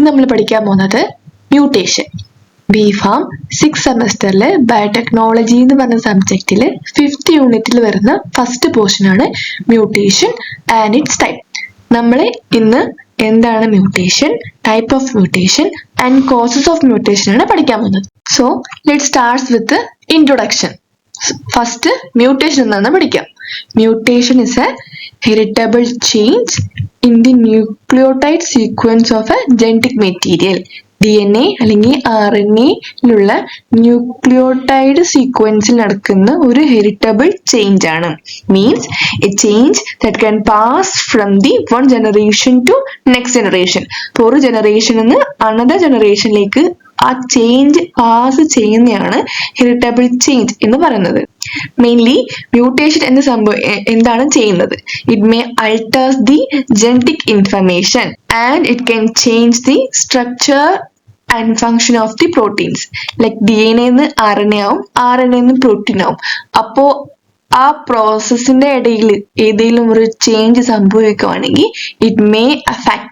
നമ്മൾ പഠിക്കാൻ പോകുന്നത് മ്യൂട്ടേഷൻ. ബിഫാം 6th സെമസ്റ്ററിൽ ബയോടെക്നോളജി എന്ന് പറഞ്ഞ സബ്ജക്റ്റിൽ 5th യൂണിറ്റിൽ വരുന്ന ഫസ്റ്റ് പോർഷൻ ആണ് മ്യൂട്ടേഷൻ ആൻഡ് ഇറ്റ്സ് ടൈപ്പ്. നമ്മൾ ഇന്ന് എന്താണ് mutation, type of mutation and causes of mutation ആണ് പഠിക്കാൻ പോകുന്നത്. So let start with introduction. First mutation എന്താണെന്ന് പഠിക്കാം. Mutation is A heritable change in the nucleotide sequence of a genetic material. DNA അല്ലെങ്കിൽ RNA-ലുള്ള nucleotide സീക്വൻസിൽ നടക്കുന്ന ഒരു ഹെറിറ്റബിൾ ചേഞ്ച് ആണ്. Means a change that can pass from the one generation to next generation. ഇപ്പോൾ ഒരു ജനറേഷനിൽ നിന്ന് അനദർ ജനറേഷനിലേക്ക് ആ ചേഞ്ച് പാസ് ചെയ്യുന്നതാണ് ഹെറിറ്റബിൾ ചേഞ്ച് എന്ന് പറയുന്നത്. മെയിൻലി മ്യൂട്ടേഷൻ എന്ന സംഭവം എന്താണ് ചെയ്യുന്നത്? It may alters the genetic information and it can change the structure and function of the proteins. Like DNA ന്ന് RNA ആവും, RNA ന്ന് പ്രോട്ടീൻ ആവും. അപ്പോ ആ പ്രോസസ്സിന്റെ ഇടയിൽ ഏതെങ്കിലും ഒരു ചേഞ്ച് സംഭവിക്കുകയാണെങ്കിൽ it may affect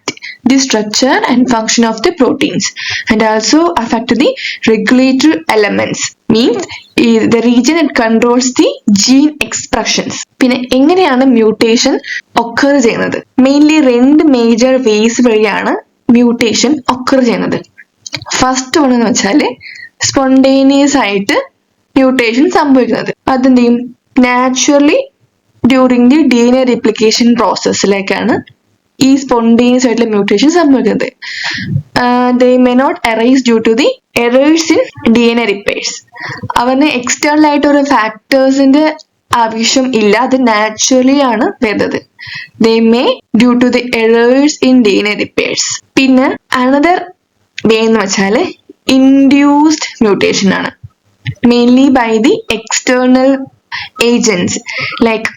the structure and function of the proteins and also affect the regulatory elements. Means the region that controls the gene expressions. പിന്നെ എങ്ങനെയാണ് മ്യൂട്ടേഷൻ ഒക്കർ ചെയ്യുന്നത്? മെയിൻലി രണ്ട് മേജർ വേസ് വഴിയാണ് മ്യൂട്ടേഷൻ ഒക്കർ ചെയ്യുന്നത്. First one എന്ന് വെച്ചാൽ spontaneous ആയിട്ട് mutation സംഭവിക്കുന്നത്. അതെന്തെയും naturally during the DNA replication പ്രോസസ്സിലേക്കാണ് ഈ സ്പോണ്ടേനിയസ് ആയിട്ടുള്ള മ്യൂട്ടേഷൻ സംഭവിക്കുന്നത്. They may not arise due to the errors in DNA repairs. അവന് എക്സ്റ്റേണൽ ആയിട്ട് ഒരു ഫാക്ടേഴ്സിന്റെ ആവശ്യം ഇല്ല, അത് നാച്ചുറലി ആണ് വരുന്നത്. They may due to the errors in DNA repairs. പിന്നെ അനദർ വേ എന്ന് വെച്ചാൽ ഇൻഡ്യൂസ്ഡ് മ്യൂട്ടേഷൻ ആണ്. Mainly by the external agents like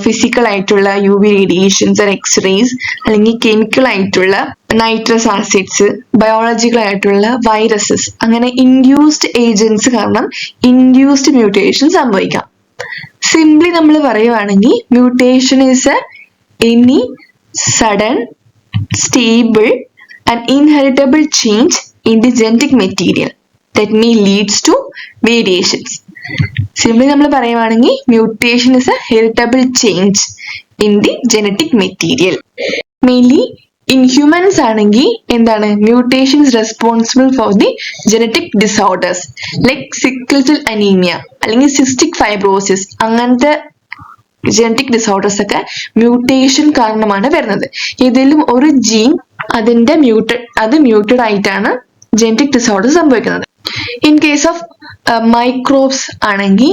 physical ആയിട്ടുള്ള UV റേഡിയേഷൻസ് ആൻഡ് എക്സ്റേസ്, അല്ലെങ്കിൽ കെമിക്കൽ ആയിട്ടുള്ള നൈട്രസ് ആസിഡ്സ്, ബയോളജിക്കൽ ആയിട്ടുള്ള വൈറസസ്, അങ്ങനെ ഇൻഡ്യൂസ്ഡ് ഏജൻസ് കാരണം ഇൻഡ്യൂസ്ഡ് മ്യൂട്ടേഷൻ സംഭവിക്കാം. സിംപ്ലി നമ്മൾ പറയുവാണെങ്കിൽ mutation is any sudden stable and inheritable change in the genetic material that may leads to variations. Simply നമ്മൾ പറയുവാണെങ്കിൽ mutation is a heritable change in the genetic material. Mainly in humans ആണെങ്കിൽ എന്താണ് mutation is responsible for the genetic disorders like sickle cell anaemia അല്ലെങ്കിൽ cystic fibrosis. അങ്ങനത്തെ genetic disorders ഒക്കെ mutation കാരണമാണ് വരുന്നത്. ഏതെങ്കിലും ഒരു ജീൻ അതിന്റെ മ്യൂട്ടഡ് ആയിട്ടാണ് ജനറ്റിക് ഡിസോർഡർ സംഭവിക്കുന്നത്. ഇൻ കേസ് ഓഫ് മൈക്രോബ്സ് ആണെങ്കിൽ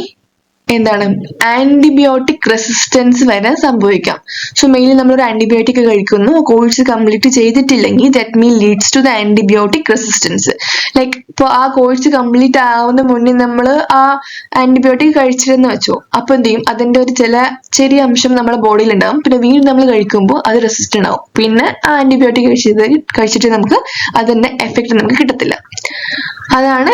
എന്താണ് ആന്റിബയോട്ടിക് റെസിസ്റ്റൻസ് വരെ സംഭവിക്കാം. സോ മെയിൻലി നമ്മളൊരു ആന്റിബയോട്ടിക് കഴിക്കുന്നു, കോഴ്സ് കംപ്ലീറ്റ് ചെയ്തിട്ടില്ലെങ്കിൽ that mean leads to the antibiotic resistance. Like ഇപ്പോൾ ആ കോഴ്സ് കംപ്ലീറ്റ് ആവുന്ന മുന്നേ നമ്മൾ ആ ആന്റിബയോട്ടിക് കഴിച്ചിരുന്ന് വെച്ചോ, അപ്പൊ എന്ത് ചെയ്യും, അതിന്റെ ഒരു ചെറിയ അംശം നമ്മുടെ ബോഡിയിൽ ഉണ്ടാവും. പിന്നെ വീണ്ടും നമ്മൾ കഴിക്കുമ്പോൾ അത് റെസിസ്റ്റന്റ് ആവും. പിന്നെ ആ ആന്റിബയോട്ടിക് കഴിച്ചിട്ട് നമുക്ക് അതിന്റെ എഫക്റ്റ് നമുക്ക് കിട്ടത്തില്ല. അതാണ്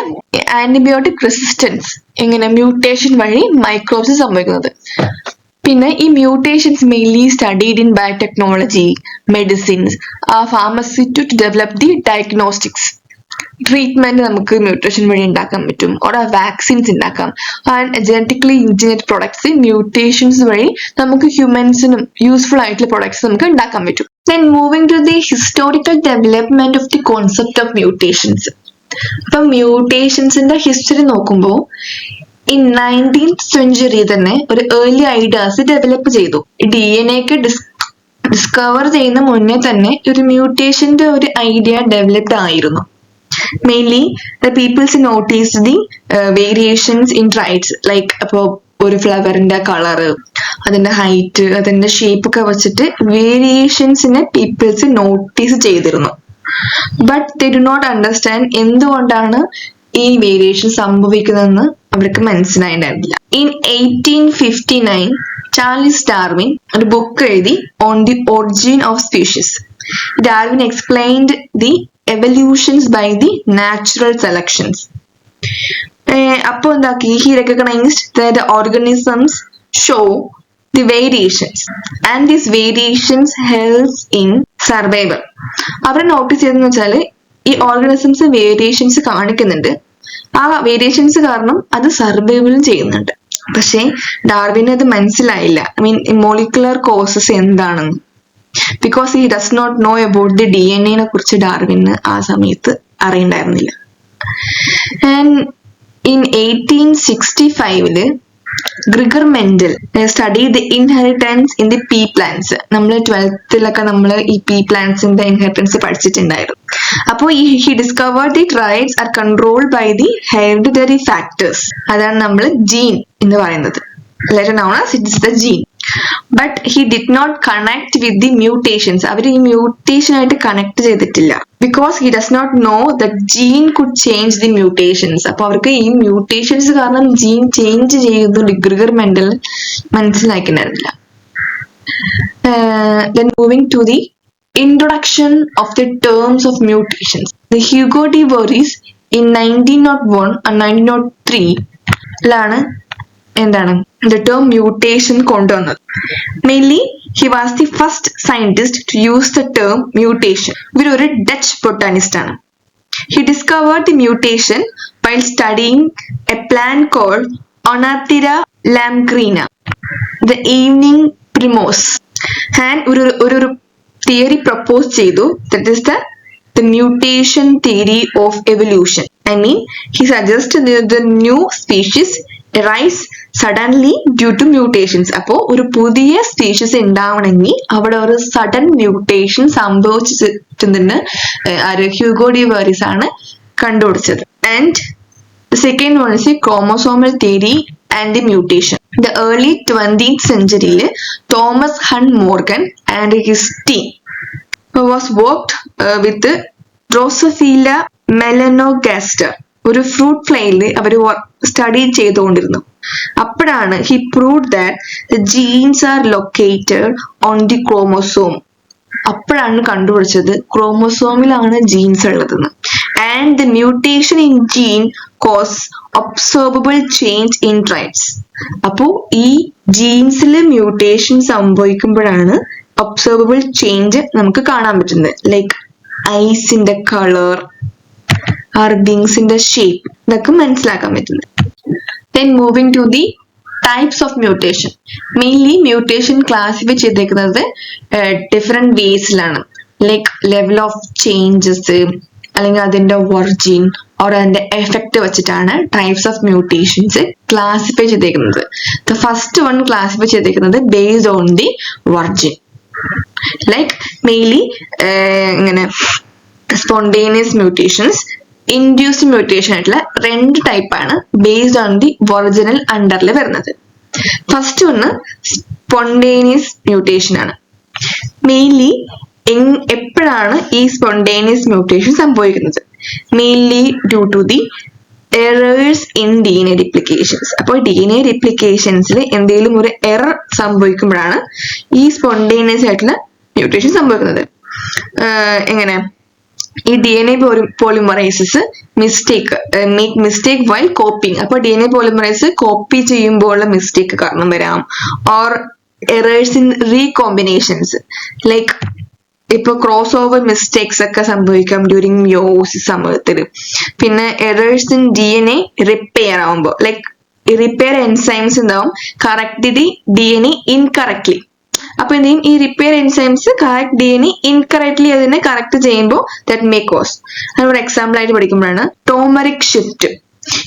ആന്റിബയോട്ടിക് റെസിസ്റ്റൻസ് എങ്ങനെ മ്യൂട്ടേഷൻ വഴി മൈക്രോബ്സ് സംഭവിക്കുന്നത്. പിന്നെ ഈ mutations mainly studied in biotechnology, medicines, pharmacy to develop the diagnostics. Treatment നമുക്ക് മ്യൂട്ടേഷൻ വഴി ഉണ്ടാക്കാൻ പറ്റും, ഓർ വാക്സിൻസ് ഉണ്ടാക്കാം. And genetically engineered products mutations വഴി നമുക്ക് ഹ്യൂമൻസിനും യൂസ്ഫുൾ ആയിട്ടുള്ള പ്രൊഡക്ട്സ് നമുക്ക് ഉണ്ടാക്കാൻ പറ്റും. Then moving to the historical development of the concept of mutations. അപ്പൊ മ്യൂട്ടേഷൻസിന്റെ ഹിസ്റ്ററി നോക്കുമ്പോൾ ഈ 19th century തന്നെ ഒരു ഏർലി ഐഡിയാസ് ഡെവലപ്പ് ചെയ്തു. DNA ഒക്കെ ഡിസ്കവർ ചെയ്യുന്ന മുന്നേ തന്നെ ഒരു മ്യൂട്ടേഷന്റെ ഒരു ഐഡിയ ഡെവലപ്ഡ് ആയിരുന്നു. Mainly the peoples notice the variations in traits. Like അപ്പോ ഒരു ഫ്ലവറിന്റെ കളറ്, അതിന്റെ ഹൈറ്റ്, അതിന്റെ ഷേപ്പ് ഒക്കെ വെച്ചിട്ട് വേരിയേഷൻസിനെ പീപ്പിൾസ് നോട്ടീസ് ചെയ്തിരുന്നു. But they do not understand എന്തുകൊണ്ടാണ് ഈ വേരിയേഷൻ സംഭവിക്കുന്നതെന്ന് അവർക്ക് മനസ്സിലായിട്ടുണ്ടായിരുന്നില്ല. ഇൻ 1859 ചാൾസ് ഡാർവിൻ ഒരു ബുക്ക് എഴുതി on the origin of species. Darwin explained the evolutions by the natural selections. അപ്പൊ എന്താക്കി, he recognised that the organisms show the variations and these variations helps in survival. അവർ notice ചെയ്തെന്ന് വെച്ചാൽ ഈ organisms variations കാണിക്കുന്നുണ്ട്, ആ variations കാരണം അത് സർവൈവലും ചെയ്യുന്നുണ്ട്. പക്ഷേ ഡാർവിന് അത് മനസ്സിലായില്ല, ഐ മീൻ മോളിക്കുലർ കോസസ് എന്താണെന്ന്. Because he does not know about the DNA കുറിച്ച് ഡാർവിന് ആ സമയത്ത് അറിയണ്ടായിരുന്നില്ല. And in 1865 Gregor Mendel study the inheritance in the pea plants. നമ്മൾ 12th നമ്മൾ ഈ പീ പ്ലാന്റ്സിന്റെ ഇൻഹെറിറ്റൻസ് പഠിച്ചിട്ടുണ്ടായിരുന്നു. അപ്പോൾ he discovered the tribes are controlled by the hereditary factors. അതാണ് നമ്മൾ ജീൻ എന്ന് പറയുന്നത്. Later known as it is the gene. But he did not connect with the mutations. അവർ ഈ മ്യൂട്ടേഷൻ ആയിട്ട് കണക്ട് ചെയ്തിട്ടില്ല. Because he does not know that gene could change the mutations. അപ്പൊ അവർക്ക് ഈ മ്യൂട്ടേഷൻസ് കാരണം ജീൻ ചേഞ്ച് ചെയ്യുന്നു Gregor Mendel മനസ്സിലാക്കിയിട്ടുണ്ടായിരുന്നില്ല. Then moving to the introduction of the terms of mutations. The Hugo de Vries in 1901 and 1903 ലാണ് എന്താണ് the term mutation കൊണ്ടുവന്നത്. Mainly he was the first scientist to use the term mutation. ഇവർ ഒരു Dutch ബൊട്ടാനിസ്റ്റ് ആണ്. He discovered the mutation while studying a plant called Onathera lamgrina, the evening primrose. And ഒരു theory propose ചെയ്തു, that is the mutation theory of evolution. I mean, he suggested the new species arise suddenly due to mutations. അപ്പോൾ ഒരു പുതിയ species ഉണ്ടാവണമെങ്കിൽ അവിടെ ഒരു sudden mutation സംഭവിച്ചിട്ടുണ്ടെന്ന് Hugo D വേറിസ് ആണ് കണ്ടുപിടിച്ചത്. And second one is chromosomal theory and the mutation. The early 20th century Thomas Hunt Morgan and his team was worked with Drosophila melanogaster, ഒരു fruit ഫ്ലൈയിൽ അവർ study ചെയ്തുകൊണ്ടിരുന്നു. അപ്പോഴാണ് he proved that the genes are located on the chromosome. അപ്പോഴാണ് കണ്ടുപിടിച്ചത് ക്രോമോസോമിലാണ് jeans ഉള്ളതെന്ന്. And the mutation in gene cause observable change in traits. അപ്പോ ഈ ജീൻസില് mutation സംഭവിക്കുമ്പോഴാണ് observable change നമുക്ക് കാണാൻ പറ്റുന്നത്. ലൈക്ക് ഐസിന്റെ കളർ, വിങ്സിന്റെ ഷേപ്പ്, ഇതൊക്കെ മനസ്സിലാക്കാൻ പറ്റുന്നത്. Then moving to the types of mutation. Mainly mutation classify ചെയ്തേക്കുന്നത് different waysലാണ്. Like level of changes അല്ലെങ്കിൽ അതിന്റെ ഒറിജിൻ ഓർ അതിന്റെ എഫക്ട് വെച്ചിട്ടാണ് ടൈപ്സ് ഓഫ് മ്യൂട്ടേഷൻസ് ക്ലാസിഫൈ ചെയ്തേക്കുന്നത്. ദ ഫസ്റ്റ് വൺ ക്ലാസിഫൈ ചെയ്തേക്കുന്നത് based on the origin. Like mainly ഇങ്ങനെ spontaneous mutations, induced mutation ആയിട്ടുള്ള രണ്ട് ടൈപ്പാണ് ബേസ്ഡ് ഓൺ ദി ഒറിജിനൽ അണ്ടറിൽ വരുന്നത്. ഫസ്റ്റ് ഒന്ന് സ്പോണ്ടേനിയസ് മ്യൂട്ടേഷൻ ആണ്. മെയിൻലി എപ്പോഴാണ് ഈ സ്പോണ്ടേനിയസ് മ്യൂട്ടേഷൻ സംഭവിക്കുന്നത്? Mainly due to the errors in DNA replications. അപ്പോൾ DNA replications എന്തെങ്കിലും ഒരു എറർ സംഭവിക്കുമ്പോഴാണ് ഈ സ്പോണ്ടേനിയസ് ആയിട്ടുള്ള മ്യൂട്ടേഷൻ സംഭവിക്കുന്നത്. എങ്ങനെ? ഈ DNA polymerases make mistake while coping. അപ്പോൾ DNA പോളിമറൈസ് കോപ്പി ചെയ്യുമ്പോഴുള്ള മിസ്റ്റേക്ക് കാരണം വരാം. ഓർ എറേഴ്സ് ഇൻ റീകോമ്പിനേഷൻസ്, ലൈക്ക് ഇപ്പൊ ക്രോസ് ഓവർ മിസ്റ്റേക്സ് ഒക്കെ സംഭവിക്കാം ഡ്യൂറിങ് മിയോസിസ് സമയത്തിൽ. പിന്നെ എറേഴ്സ് ഇൻ DNA റിപ്പയർ ആവുമ്പോൾ, ലൈക്ക് റിപ്പയർ എൻസൈംസ് ഉണ്ടാവും കറക്റ്റ് ദി DNA ഇൻകറക്ട്ലി. അപ്പൊ എന്ത് ചെയ്യും? ഈ repair enzymes correct DNA incorrectly അതിനെ കറക്റ്റ് ചെയ്യുമ്പോൾ ദാറ്റ് മേ കോസ്. അതിനൊരു എക്സാമ്പിൾ ആയിട്ട് പഠിക്കുമ്പോഴാണ് ടോമറിക് ഷിഫ്റ്റ്.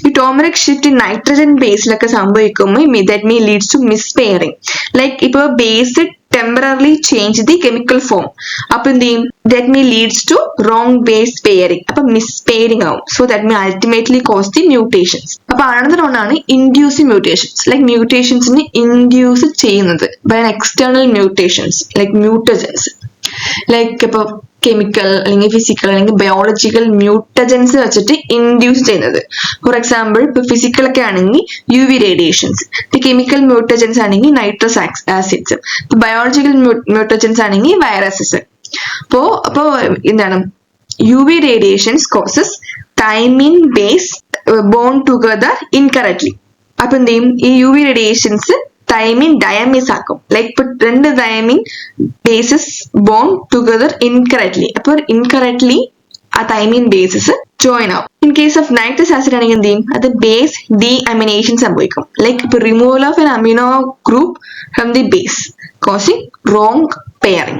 ഈ ടോമറിക് ഷിഫ്റ്റ് നൈട്രജൻ ബേസിലൊക്കെ സംഭവിക്കുമ്പോൾ that may leads to mispairing. Like ഇപ്പൊ base temporarily change the chemical form. അപ്പൊ എന്ത് ചെയ്യും? that may leads to wrong base pairing. അപ്പൊ mispairing ആവും. so that may ultimately cause the mutations. അപ്പൊ another one ആണ് inducing mutations. like mutationsനെ induce ചെയ്യുന്നത് by an external mutations like mutagens. Like ഇപ്പൊ chemical അല്ലെങ്കിൽ ഫിസിക്കൽ അല്ലെങ്കിൽ ബയോളജിക്കൽ മ്യൂട്ടജൻസ് വെച്ചിട്ട് induce ചെയ്യുന്നത്. ഫോർ എക്സാമ്പിൾ ഇപ്പൊ ഫിസിക്കൽ ഒക്കെ ആണെങ്കിൽ UV റേഡിയേഷൻസ്, ഇപ്പൊ കെമിക്കൽ മ്യൂട്ടജൻസ് ആണെങ്കിൽ നൈട്രസ് ആസിഡ്സ്, ഇപ്പൊ ബയോളജിക്കൽ മ്യൂട്ടജൻസ് ആണെങ്കിൽ വൈറസസ്. അപ്പോ എന്താണ്? UV radiations causes thymine base bond together incorrectly. അപ്പൊ എന്ത് ചെയ്യും? ഈ UV റേഡിയേഷൻസ് തൈമിൻ ഡയമീസ് ആക്കും. ലൈക്ക് ഇപ്പൊ 2 thymine bases bond together incorrectly. അപ്പൊ ഇൻകറക്ട്ലി ആ തൈമിൻ ബേസസ് ജോയിൻ ആവും. In case of nitrous acid ആണെങ്കിൽ എന്ത് ചെയ്യും, അത് ബേസ് ഡീഅമിനേഷൻ സംഭവിക്കും. ലൈക്ക് ഇപ്പൊ removal of an amino group from the base causing wrong pairing.